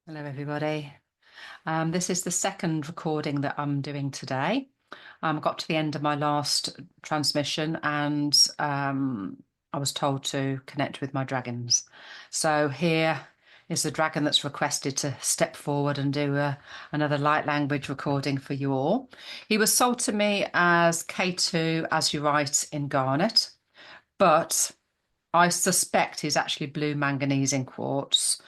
Hello, everybody. This is the second recording that I'm doing today. I got to the end of my last transmission and I was told to connect with my dragons. So here is the dragon that's requested to step forward and do another light language recording for you all. He was sold to me as K2, as you write in Garnet, but I suspect he's actually blue manganese in quartz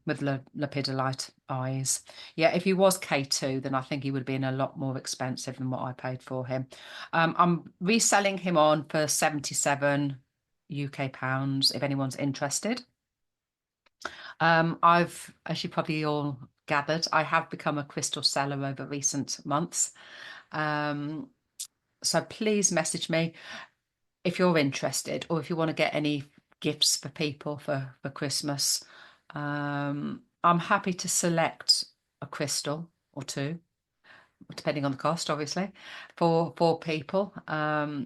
with lepidolite eyes. Yeah, if he was K2, then I think he would have been a lot more expensive than what I paid for him. I'm reselling him on for 77 UK pounds if anyone's interested. As you probably all gathered, I have become a crystal seller over recent months. Um, so please message me if you're interested or if you want to get any gifts for people for Christmas. I'm happy to select a crystal or two, depending on the cost, obviously, for people.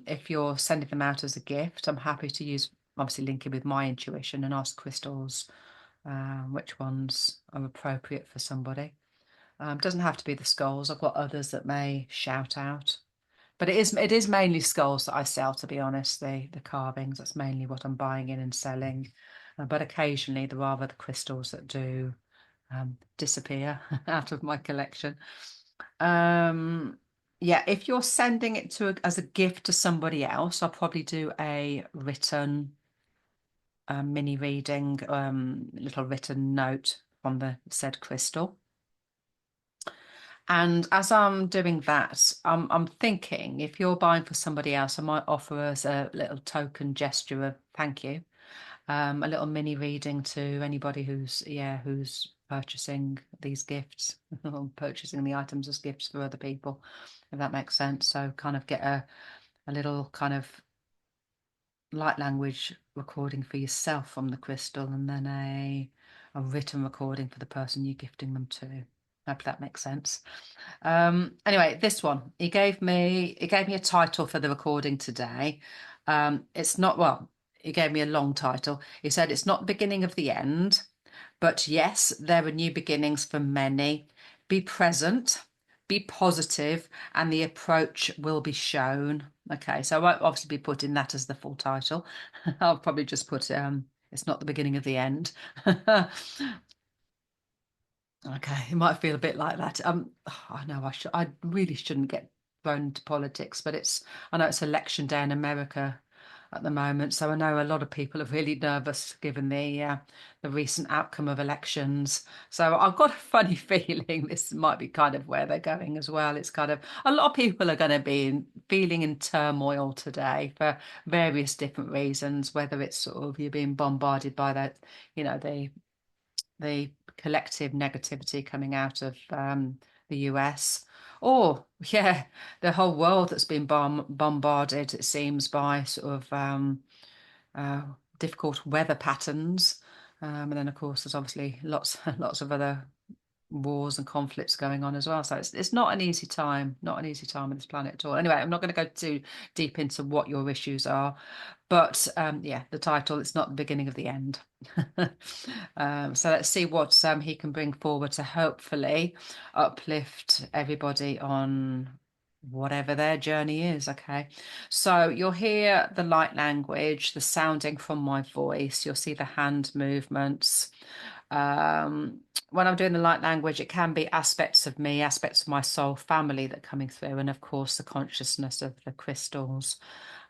If you're sending them out as a gift, I'm happy to use obviously linking with my intuition and ask crystals which ones are appropriate for somebody. Doesn't have to be the skulls. I've got others that may shout out. But it is mainly skulls that I sell, to be honest. The carvings, that's mainly what I'm buying in and selling. But occasionally there are other crystals that do disappear out of my collection. Um, yeah, if you're sending it as a gift to somebody else, I'll probably do a written mini reading, little written note on the said crystal. And as I'm doing that, I'm thinking if you're buying for somebody else, I might offer as a little token gesture of thank you, a little mini reading to anybody who's purchasing these gifts or purchasing the items as gifts for other people, if that makes sense. So kind of get a little kind of light language recording for yourself from the crystal, and then a written recording for the person you're gifting them to. Hope that makes sense. Anyway, this one, he gave me a title for the recording today. It's not, well, he gave me a long title. He said it's not the beginning of the end, but yes, there are new beginnings for many. Be present, be positive, and the approach will be shown. Okay, so I won't obviously be putting that as the full title. I'll probably just put it's not the beginning of the end. Okay, it might feel a bit like that. I know I really shouldn't get thrown into politics, but I know it's election day in America at the moment, so I know a lot of people are really nervous given the recent outcome of elections. So I've got a funny feeling this might be kind of where they're going as well. It's kind of a lot of people are going to be feeling in turmoil today for various different reasons, whether it's sort of you're being bombarded by that, the collective negativity coming out of the US, or yeah, the whole world that's been bombarded, it seems, by sort of uh, difficult weather patterns. And then, of course, there's obviously lots lots of other wars and conflicts going on as well. So it's not an easy time, not an easy time on this planet at all. Anyway, I'm not going to go too deep into what your issues are, but yeah, the title, it's not the beginning of the end. So let's see what he can bring forward to hopefully uplift everybody on whatever their journey is. Okay, so you'll hear the light language, the sounding from my voice. You'll see the hand movements. When I'm doing the light language, it can be aspects of me, aspects of my soul family that are coming through, and of course the consciousness of the crystals.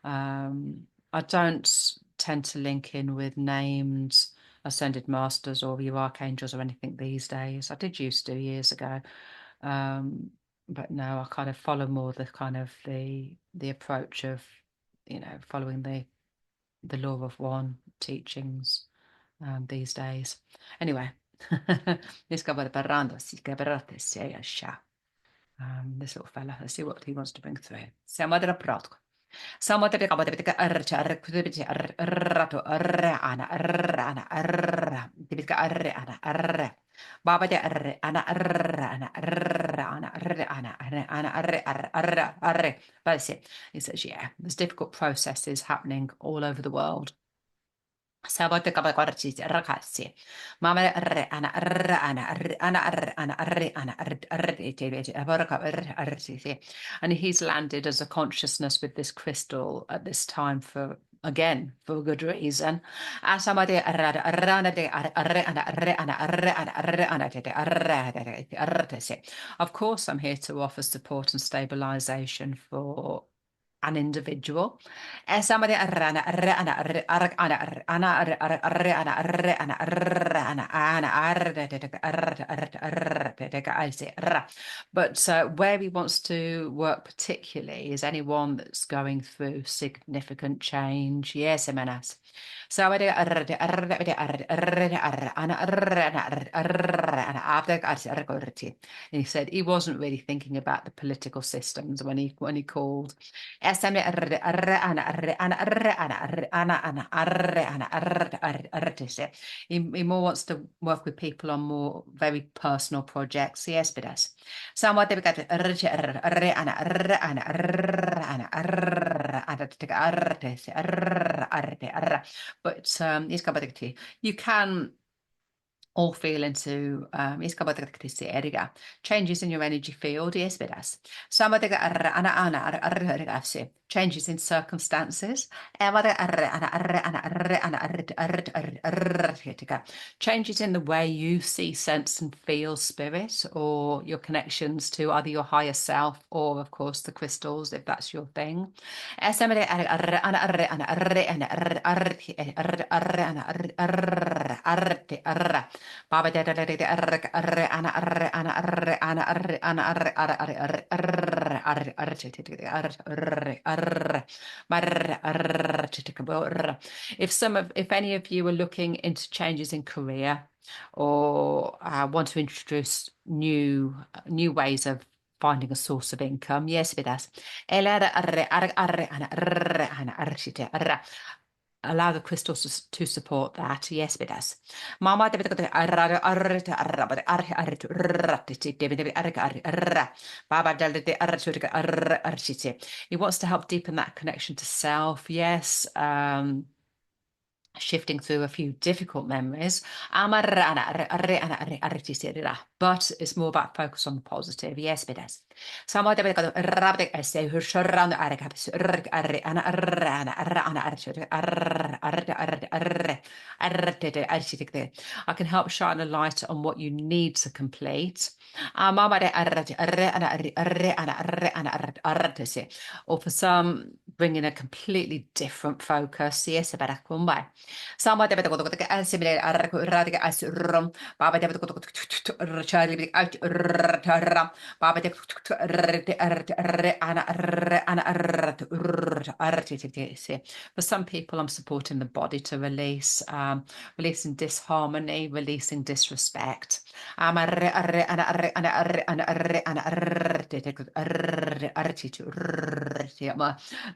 I don't tend to link in with named ascended masters or your archangels or anything these days. I did used to years ago. Um, but no, I kind of follow more the kind of the approach of, following the law of one teachings these days. Anyway, let's go with Barrando, this little fella. Let's see what he wants to bring through. Siamo ad pronto. Siamo ad Baba de arre ana arre ana arre ana arre ana ana arre arre arre arre. But it says, yeah, there's difficult processes happening all over the world. Sabote kabakorchi rakasi. Mama ana and he's landed as a consciousness with this crystal at this time for again for a good reason. Of course, I'm here to offer support and stabilization for an individual. Somebody but where he wants to work particularly is anyone that's going through significant change. Yes, Emanas. So and he said he wasn't really thinking about the political systems when he called. He more wants to work with people on more very personal projects. Yes, but us. Somewhat they got but you can all feel into changes in your energy field. Yes, bedas. Some of the changes in circumstances. Changes in the way you see, sense, and feel spirit, or your connections to either your higher self or, of course, the crystals, if that's your thing. Baba if any of you are looking into changes in career or want to introduce new ways of finding a source of income, yes, it does. Allow the crystals to support that. Yes, it does. Mama he wants to help deepen that connection to self. Yes. Shifting through a few difficult memories. But it's more about focus on the positive. Yes, it is. I can help shine a light on what you need to complete. Or for some, bringing a completely different focus. Yes, Sama dapat ko to assimilate arradik asrum baba dapat ko charlie arram baba dapat for some people I'm supporting the body to release releasing disharmony, releasing disrespect.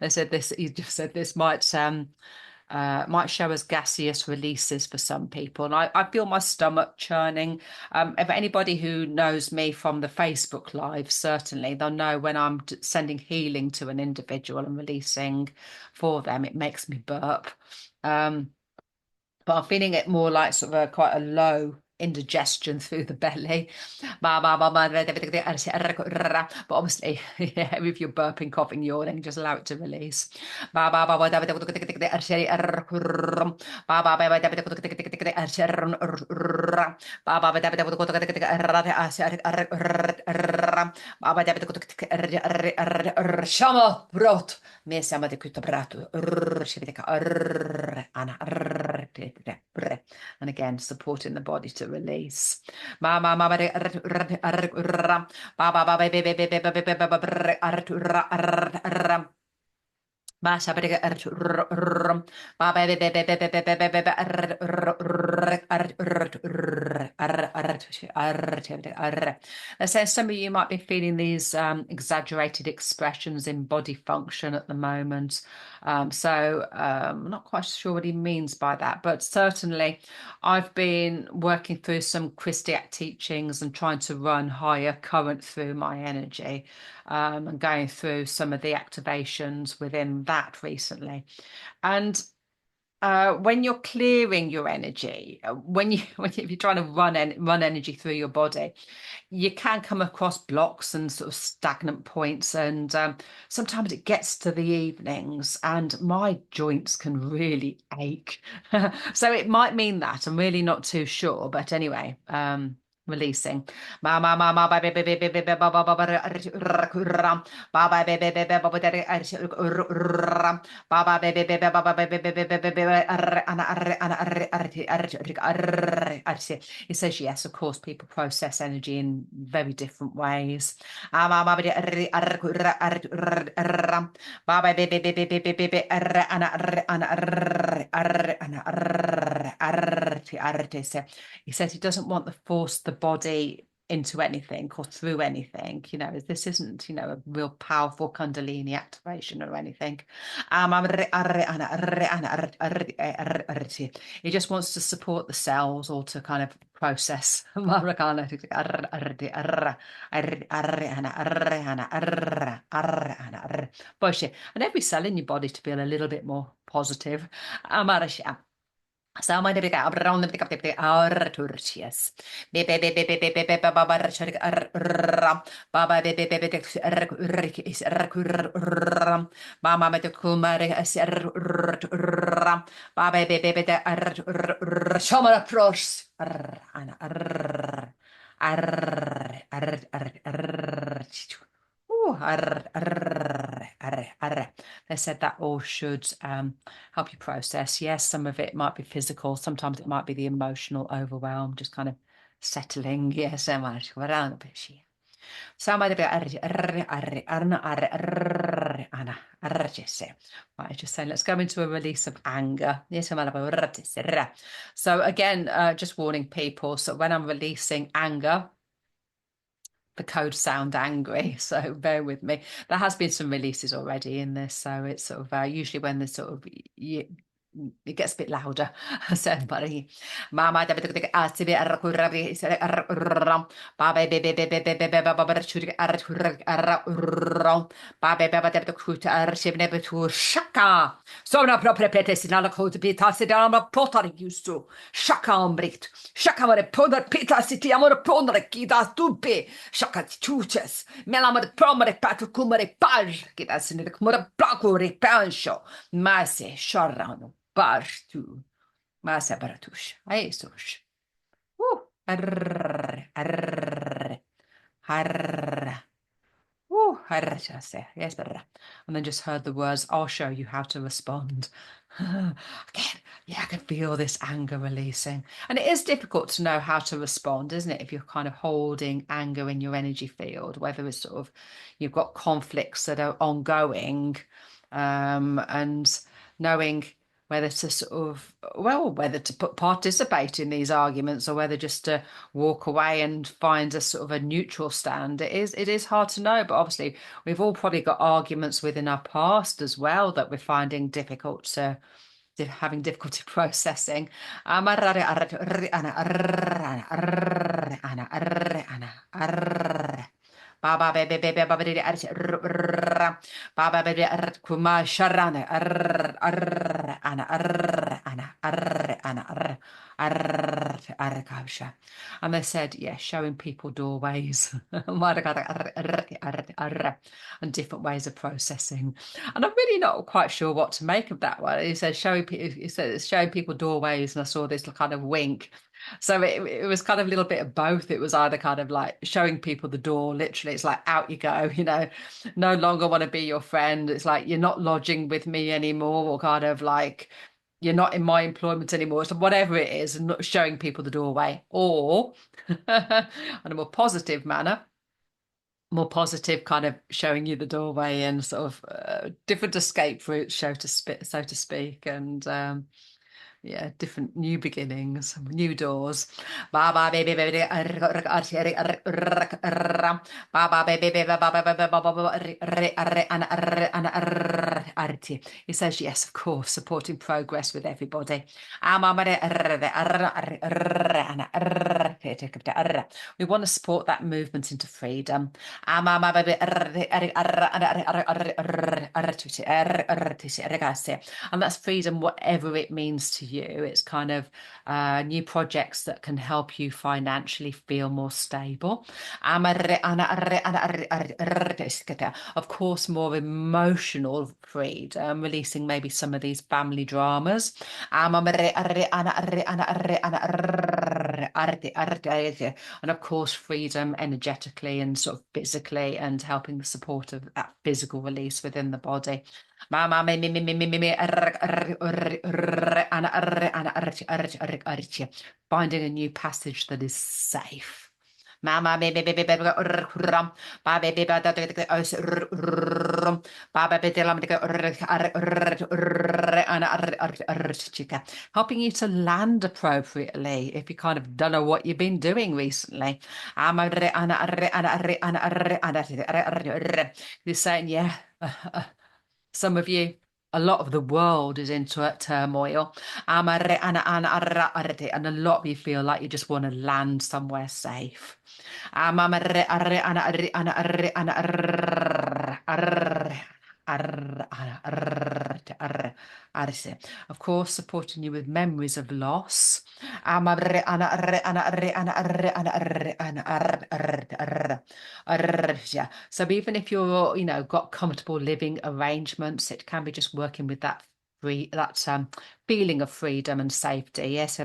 They said this, you just said this might show as gaseous releases for some people. And I feel my stomach churning. If anybody who knows me from the Facebook Live, certainly they'll know when I'm sending healing to an individual and releasing for them, it makes me burp. But I'm feeling it more like sort of quite a low indigestion through the belly. But obviously, yeah, if you're burping, coughing, yawning, just allow it to release. Shama brot. Me sama de kuta brato. And again, supporting the body to release. Let's say some of you might be feeling these exaggerated expressions in body function at the moment. I'm not quite sure what he means by that, but certainly I've been working through some Christiac teachings and trying to run higher current through my energy and going through some of the activations within that recently. And When you're clearing your energy, if you're trying to run energy through your body, you can come across blocks and sort of stagnant points, and sometimes it gets to the evenings, and my joints can really ache. So it might mean that I'm really not too sure, but anyway, releasing. Baba baby baby baba baby baby baby It says yes, of course, people process energy in very different ways. Baba baby baby baby baby he says he doesn't want to force the body into anything or through anything. This isn't, a real powerful Kundalini activation or anything. He just wants to support the cells or to kind of process. And every cell in your body to feel a little bit more positive. Sama de bika around the bika Arturtius. Bebe bebe bebe bebe baba baba bebe bebe is mama met kumare is baba bebe bebe shamara pros ana They said that all should help you process. Yes, some of it might be physical, sometimes it might be the emotional overwhelm, just kind of settling. Yes, so much. Right, just saying, let's go into a release of anger. So again, just warning people. So when I'm releasing anger, the code sound angry, so bear with me. There has been some releases already in this, so it's sort of usually when there's sort of it gets a bit louder. So buddy, mama shaka. Sona propria petesinala code pita sidama potari giusto. Shaka ombricht. Shaka mare poder pita siti amore pondre kita tupe. Shaka tuches. Melamare promare patu kumare paj. Kita sinire kumare placure pancho. Mase sharrano. Bartu. Mase baratush. Aesush. Arr. Arr. Arr. Yes, better. And then just heard the words, I'll show you how to respond. Again, yeah, I can feel this anger releasing. And it is difficult to know how to respond, isn't it? If you're kind of holding anger in your energy field, whether it's sort of you've got conflicts that are ongoing, and knowing whether to sort of, well, whether to participate in these arguments or whether just to walk away and find a sort of a neutral stand. It is hard to know, but obviously we've all probably got arguments within our past as well that we're finding difficult to having difficulty processing. Baba bebe bebe baba de baba bebe kuma sharane ana ana and they said, yeah, showing people doorways and different ways of processing. And I'm really not quite sure what to make of that one. He said showing people doorways, and I saw this kind of wink. So it was kind of a little bit of both. It was either kind of like showing people the door, literally, it's like out you go, no longer want to be your friend. It's like you're not lodging with me anymore, or kind of like you're not in my employment anymore. So whatever it is, and not showing people the doorway, or in a more positive kind of showing you the doorway and sort of different escape routes, so to speak, and yeah, different new beginnings, new doors. Baba baby baby Baba baby baby He says yes, of course, supporting progress with everybody. We want to support that movement into freedom. And that's freedom, whatever it means to you. It's kind of new projects that can help you financially feel more stable. Of course, more emotional freedom, releasing maybe some of these family dramas. And of course, freedom energetically and sort of physically, and helping the support of that physical release within the body. Finding a new passage that is safe. Mama baby baby baby rum ba baby ba da rum ba baby de lam chica, helping you to land appropriately if you kind of don't know what you've been doing recently. You're saying, yeah, some of you, a lot of the world is into turmoil. And a lot of you feel like you just want to land somewhere safe. Of course, supporting you with memories of loss. So even if you're, got comfortable living arrangements, it can be just working with that feeling of freedom and safety. Yes.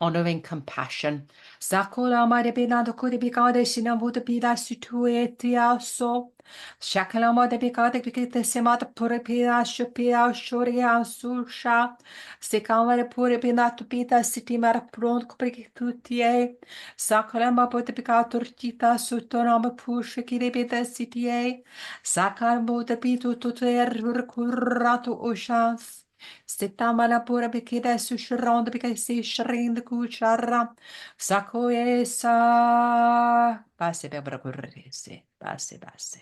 Honoring compassion. Sakura mare binado kuri bikade sinamuta pida situetia so. Shakala mode bikade bikite semata pure pida shupia shoria susha. Sikamare pure binato pida siti mara pronto tutie. Sakala ma pote picator tita sutonama pusha kiribita sitie. Sakar mode pitu tuter currato oshas. Sittamala pura bikida sushironda bikasi shrinda kuchara. Sakoesa. Passe bebra currese. Passe, passe.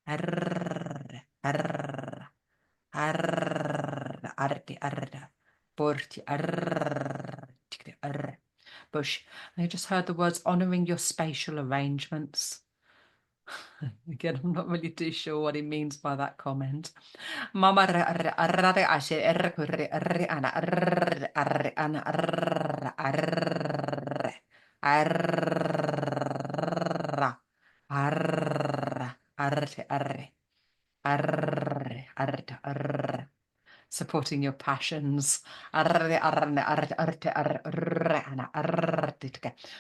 Arr, arr, arr, arti, arr. Porti, arr, tikri, arr. Bush. I just heard the words honoring your spatial arrangements. Again, I'm not really too sure what he means by that comment. Mama arre ashe erre kurre arre ana arre arre ana arre arre arre arre arre arre arre arre arre, supporting your passions.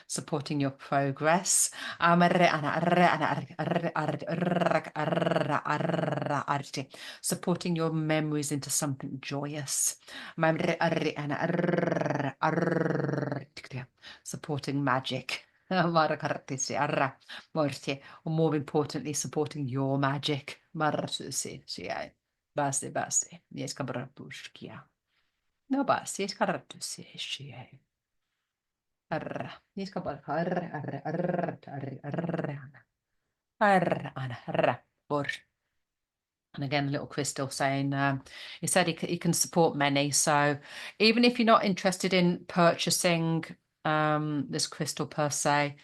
Supporting your progress. Supporting your memories into something joyous. Supporting magic. Or more importantly, supporting your magic. Basti, basti. Niesca bratuschia. No basti, niesca bratuschia. Arra. Niesca barca. Arra, arra, arra, arra, arra. Arra, arra. Or. And again, a little crystal saying, he said he can support many. So even if you're not interested in purchasing this crystal per se,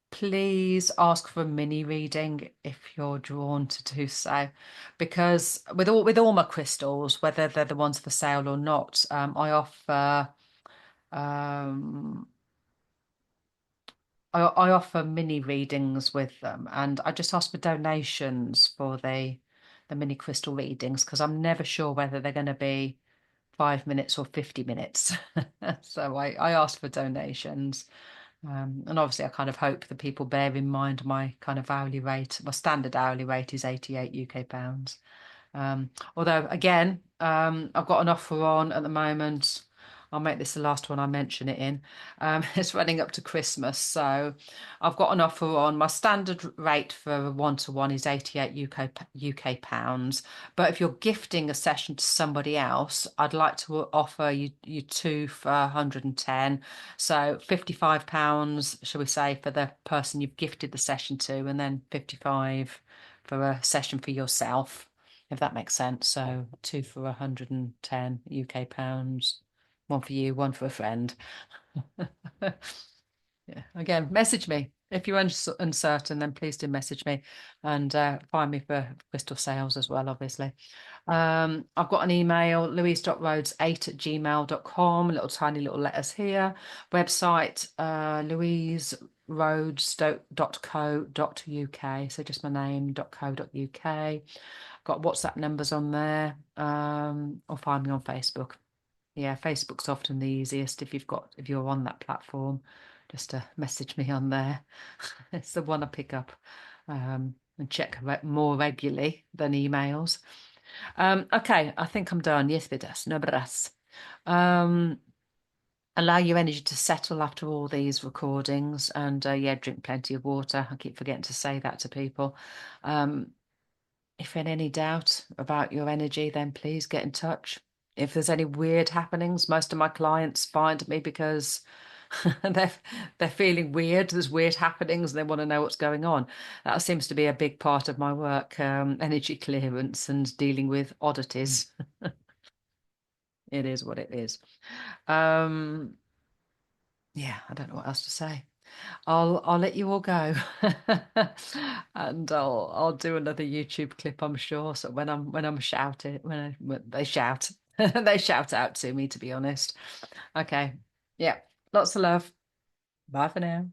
please ask for a mini reading if you're drawn to do so, because with all my crystals, whether they're the ones for sale or not, um, I offer mini readings with them, and I just ask for donations for the mini crystal readings, because I'm never sure whether they're going to be 5 minutes or 50 minutes. So I ask for donations. And obviously, I kind of hope that people bear in mind my kind of hourly rate. My standard hourly rate is 88 UK pounds. Although, again, I've got an offer on at the moment I'll make this the last one I mention it in. It's running up to Christmas, so I've got an offer on. My standard rate for a one-to-one is 88 UK pounds. But if you're gifting a session to somebody else, I'd like to offer you two for 110. So £55, shall we say, for the person you've gifted the session to, and then 55 for a session for yourself, if that makes sense. So two for 110 UK pounds. One for you, one for a friend. Yeah. Again, message me. If you're uncertain, then please do message me and find me for crystal sales as well, obviously. I've got an email, louise.rhodes8@gmail.com, little tiny little letters here. Website, louiserhodes.co.uk. So just my name.co.uk. Got WhatsApp numbers on there. Or find me on Facebook. Yeah, Facebook's often the easiest if you're on that platform, just to message me on there. It's the one I pick up and check more regularly than emails. Okay, I think I'm done. Yes, vidas, no bras. Um, allow your energy to settle after all these recordings, and yeah, drink plenty of water. I keep forgetting to say that to people. If in any doubt about your energy, then please get in touch. If there's any weird happenings, most of my clients find me because they're they're feeling weird. There's weird happenings and they want to know what's going on. That seems to be a big part of my work, energy clearance and dealing with oddities. It is what it is. Um, yeah, I don't know what else to say. I'll let you all go, and I'll do another YouTube clip, I'm sure. So when I'm shouting, when they shout, they shout out to me. To be honest, okay, yeah, lots of love. Bye for now.